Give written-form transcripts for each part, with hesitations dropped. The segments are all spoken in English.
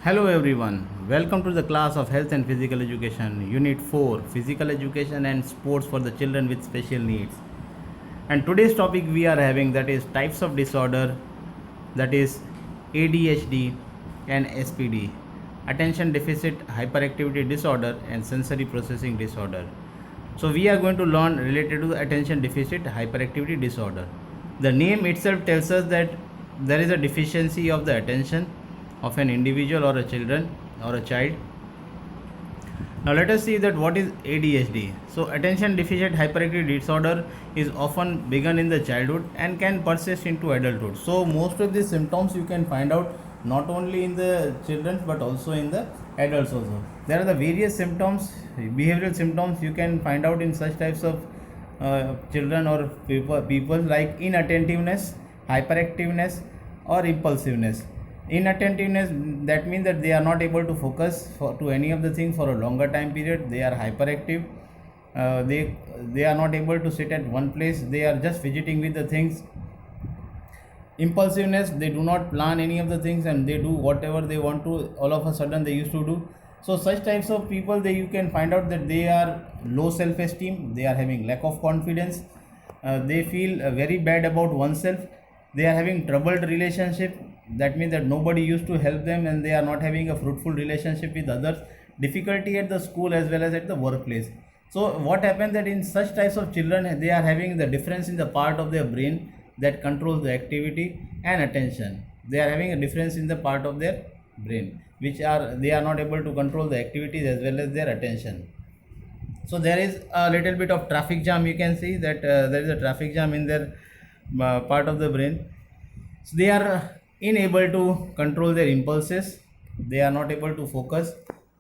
Hello everyone, welcome to the class of Health and Physical Education, Unit 4, Physical Education and Sports for the Children with Special Needs. And today's topic we are having, that is types of disorder, that is ADHD and SPD, Attention Deficit Hyperactivity Disorder and Sensory Processing Disorder. So we are going to learn related to the Attention Deficit Hyperactivity Disorder. The name itself tells us that there is a deficiency of the attention of an individual or a children or a child. Now let us see that what is ADHD. So attention deficit hyperactivity disorder is often begun in the childhood and can persist into adulthood. So most of the symptoms you can find out not only in the children but also in the adults also. There are the various symptoms, behavioral symptoms you can find out in such types of children or people like inattentiveness, hyperactiveness or impulsiveness. Inattentiveness, that means that they are not able to focus to any of the things for a longer time period. They are hyperactive. They are not able to sit at one place. They are just fidgeting with the things. Impulsiveness, they do not plan any of the things and they do whatever they want to. All of a sudden they used to do. So such types of people, you can find out that they are low self-esteem. They are having lack of confidence. They feel very bad about oneself. They are having troubled relationship. That means that nobody used to help them and they are not having a fruitful relationship with others. Difficulty at the school as well as at the workplace. So what happens that in such types of children, they are having the difference in the part of their brain that controls the activity and attention. They are having a difference in the part of their brain which they are not able to control the activities as well as their attention. So there is a little bit of traffic jam. You can see that there is a traffic jam in their part of the brain. So they are unable to control their impulses. They are not able to focus.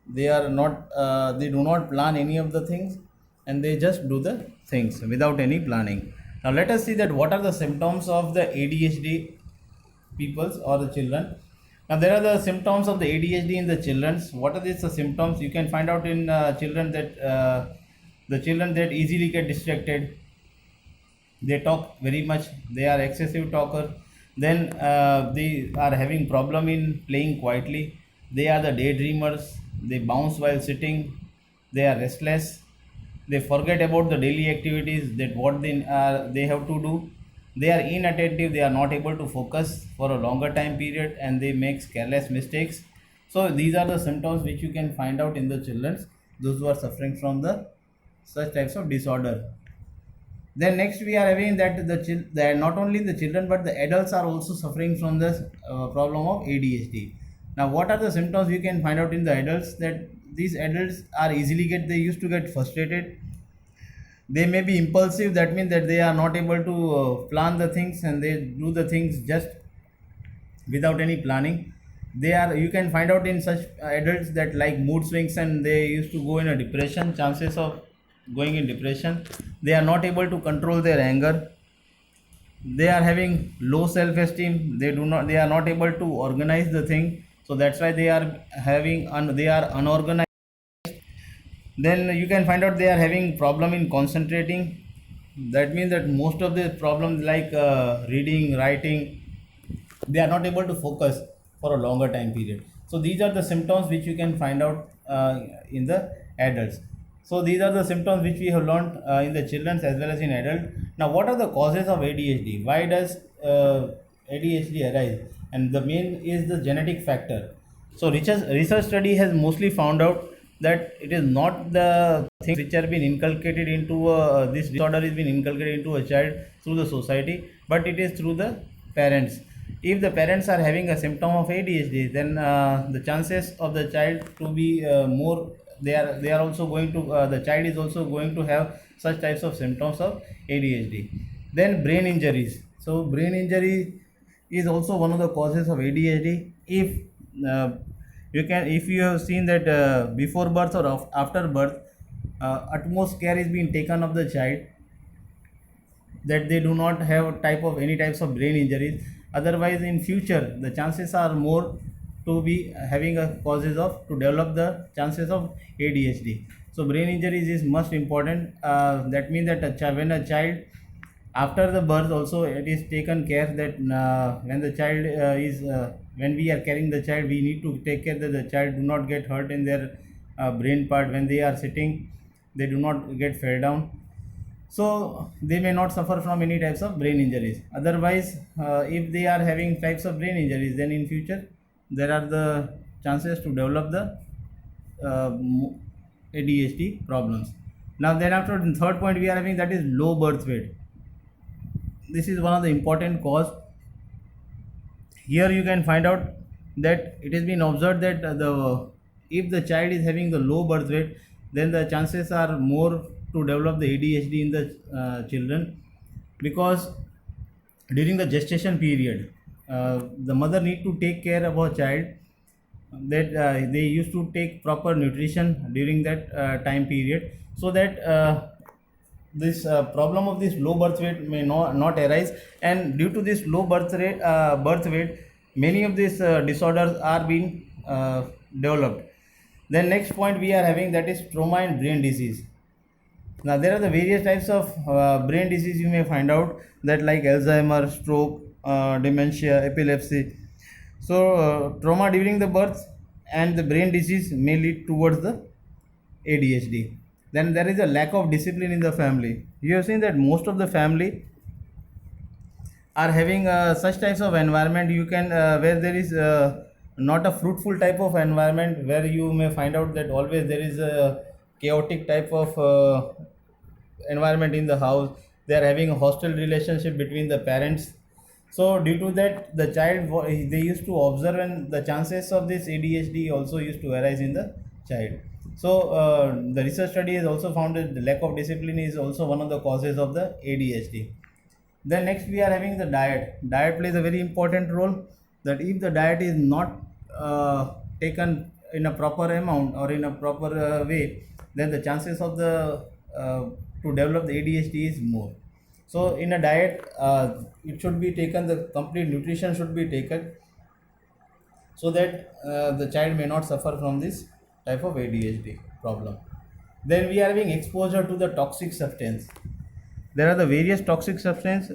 They do not plan any of the things and they just do the things without any planning. Now let us see that what are the symptoms of the ADHD peoples or the children. Now there are the symptoms of the ADHD in the children. What are these symptoms? You can find out in children that the children that easily get distracted. They talk very much. They are excessive talker. Then they are having problem in playing quietly. They are the daydreamers. They bounce while sitting. They are restless. They forget about the daily activities that what they have to do. They are inattentive. They are not able to focus for a longer time period and they make careless mistakes. So these are the symptoms which you can find out in the children, those who are suffering from the such types of disorder. Then next we are having that not only the children but the adults are also suffering from this problem of ADHD. Now what are the symptoms we can find out in the adults? That these adults are they used to get frustrated. They may be impulsive. That means that they are not able to plan the things and they do the things just without any planning. You can find out in such adults that like mood swings and they used to go in a depression, chances of going in depression. They are not able to control their anger. They are having low self-esteem. They are not able to organize the thing. So that's why they are they are unorganized. Then you can find out they are having problem in concentrating. That means that most of the problems like reading, writing, they are not able to focus for a longer time period. So these are the symptoms which you can find out in the adults. So these are the symptoms which we have learned in the children as well as in adult. Now what are the causes of ADHD? Why does ADHD arise? And the main is the genetic factor. So research study has mostly found out that it is not the things which are being inculcated into this disorder is being inculcated into a child through the society, but it is through the parents. If the parents are having a symptom of ADHD, then the chances of the child to be more, they are also going to the child is also going to have such types of symptoms of ADHD. Then brain injuries. So brain injury is also one of the causes of ADHD. If you have seen that before birth or after birth, utmost care is being taken of the child, that they do not have any types of brain injuries. Otherwise in future the chances are more to be having a causes of to develop the chances of ADHD. So brain injuries is most important. That means that when a child After the birth also it is taken care that when the child is when we are carrying the child, we need to take care that the child do not get hurt in their brain part. When they are sitting, they do not get fell down, so they may not suffer from any types of brain injuries. Otherwise, if they are having types of brain injuries, then in future there are the chances to develop the ADHD problems. Now then after the third point we are having, that is low birth weight. This is one of the important cause. Here you can find out that it has been observed that the if the child is having the low birth weight, then the chances are more to develop the ADHD in the children, because during the gestation period, the mother need to take care of her child, that they used to take proper nutrition during that time period, so that this problem of this low birth weight may not arise. And due to this low birth weight, many of these disorders are being developed. Then next point we are having, that is trauma and brain disease. Now there are the various types of brain disease you may find out, that like Alzheimer, stroke, dementia, epilepsy. So trauma during the birth and the brain disease may lead towards the ADHD. Then there is a lack of discipline in the family. You have seen that most of the family are having such types of environment, you can where there is not a fruitful type of environment, where you may find out that always there is a chaotic type of environment in the house. They are having a hostile relationship between the parents. So due to that, the child they used to observe, and the chances of this ADHD also used to arise in the child. So the research study has also found that the lack of discipline is also one of the causes of the ADHD. Then next we are having the diet. Diet plays a very important role. That if the diet is not taken in a proper amount or in a proper way, then the chances of the to develop the ADHD is more. So in a diet, it should be taken. The complete nutrition should be taken, so that the child may not suffer from this type of ADHD problem. Then we are having exposure to the toxic substance. There are the various toxic substance.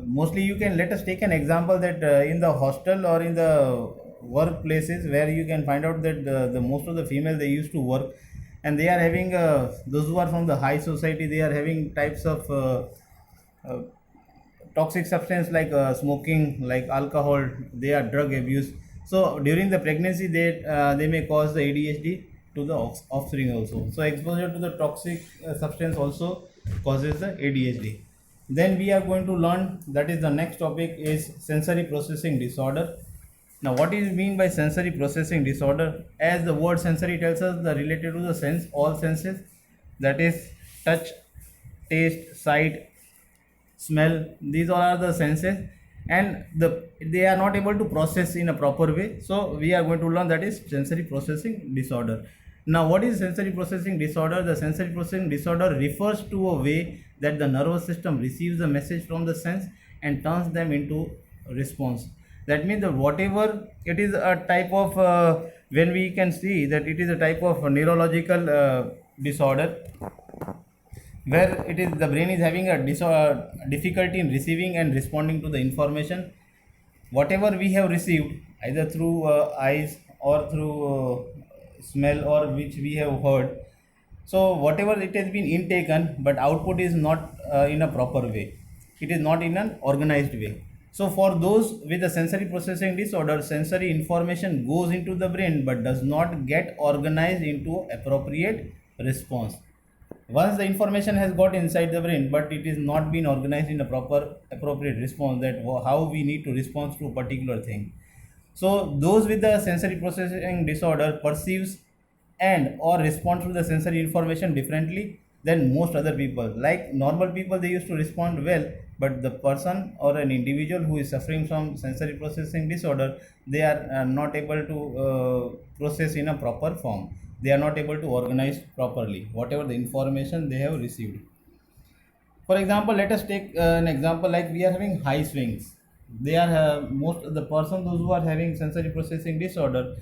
Mostly you can, let us take an example that in the hostel or in the workplaces, where you can find out that the most of the female they used to work, and they are having those who are from the high society, they are having types of uh, toxic substance like smoking, like alcohol, they are drug abuse. So during the pregnancy they may cause the ADHD to the offspring also. So exposure to the toxic substance also causes the ADHD. Then we are going to learn, that is the next topic, is sensory processing disorder. Now what is mean by sensory processing disorder? As the word sensory tells us, the related to the sense, all senses, that is touch, taste, sight, smell, these all are the senses, and they are not able to process in a proper way. So we are going to learn, that is sensory processing disorder. Now what is sensory processing disorder? The sensory processing disorder refers to a way that the nervous system receives a message from the sense and turns them into response. That means that whatever it is a type of when we can see that it is a type of neurological disorder, where it is the brain is having a difficulty in receiving and responding to the information whatever we have received, either through eyes or through smell, or which we have heard. So whatever it has been intaken, but output is not in a proper way, it is not in an organized way. So for those with the sensory processing disorder, sensory information goes into the brain but does not get organized into appropriate response. Once the information has got inside the brain, but it is not been organized in a proper appropriate response, that how we need to respond to a particular thing. So those with the sensory processing disorder perceives and or respond to the sensory information differently than most other people. Like normal people, they used to respond well, but the person or an individual who is suffering from sensory processing disorder, they are not able to process in a proper form. They are not able to organize properly whatever the information they have received. For example, let us take an example, like we are having high swings. They are most the person those who are having sensory processing disorder.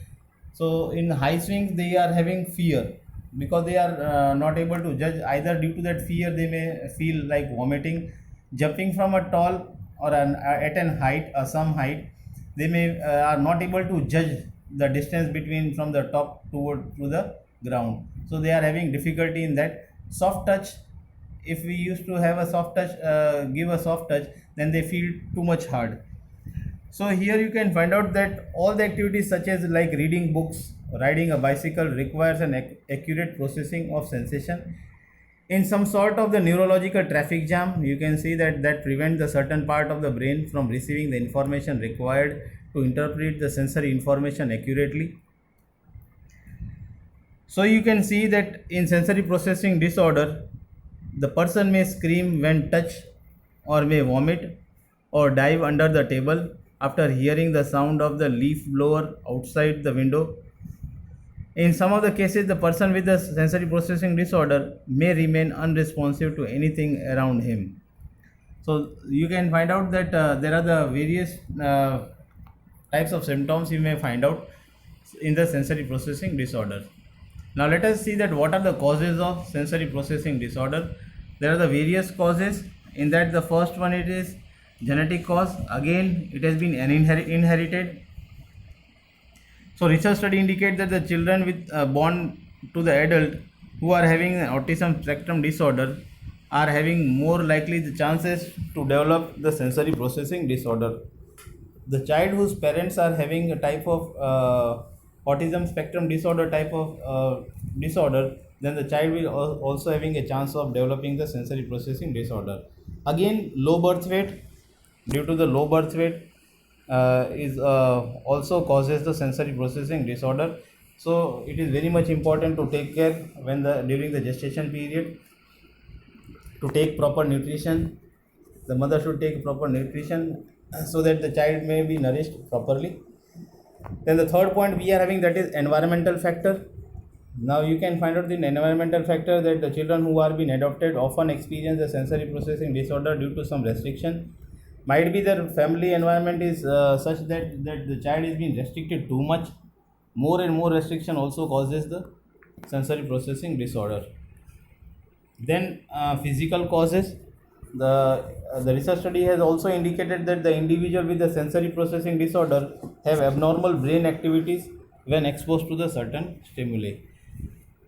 So in high swings they are having fear. because they are not able to judge. Either due to that fear, they may feel like vomiting, jumping from a tall or at an height or some height. They may are not able to judge the distance between from the top to the ground. So they are having difficulty in that. Soft touch, if we used to have a soft touch, give a soft touch, then they feel too much hard. So here you can find out that all the activities such as like reading books, riding a bicycle requires an accurate processing of sensation. In some sort of the neurological traffic jam, you can see that prevents the certain part of the brain from receiving the information required to interpret the sensory information accurately. So you can see that in sensory processing disorder, the person may scream when touched or may vomit or dive under the table after hearing the sound of the leaf blower outside the window. In some of the cases, the person with the sensory processing disorder may remain unresponsive to anything around him. So you can find out that there are the various types of symptoms you may find out in the sensory processing disorder. Now let us see that what are the causes of sensory processing disorder. There are the various causes. In that, the first one, it is genetic cause. Again, it has been inherited. So research study indicate that the children with born to the adult who are having autism spectrum disorder are having more likely the chances to develop the sensory processing disorder. The child whose parents are having a type of autism spectrum disorder type of disorder, then the child will also having a chance of developing the sensory processing disorder. Again, low birth weight. Due to the low birth weight is also causes the sensory processing disorder. So it is very much important to take care when during the gestation period, to take proper nutrition. The mother should take proper nutrition so that the child may be nourished properly. Then the third point we are having, that is environmental factor. Now you can find out the environmental factor that the children who are being adopted often experience a sensory processing disorder due to some restriction. Might be their family environment is such that the child is being restricted too much. More and more restriction also causes the sensory processing disorder. Then physical causes. The research study has also indicated that the individual with the sensory processing disorder have abnormal brain activities when exposed to the certain stimuli.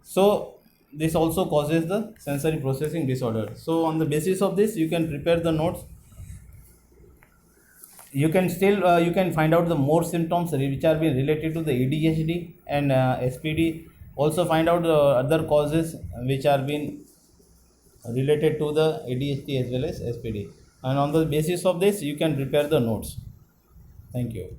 So this also causes the sensory processing disorder. So on the basis of this, you can prepare the notes. You can still you can find out the more symptoms which are being related to the ADHD and SPD. Also find out the other causes which are being related to the ADHD as well as SPD. And on the basis of this, you can prepare the notes. Thank you.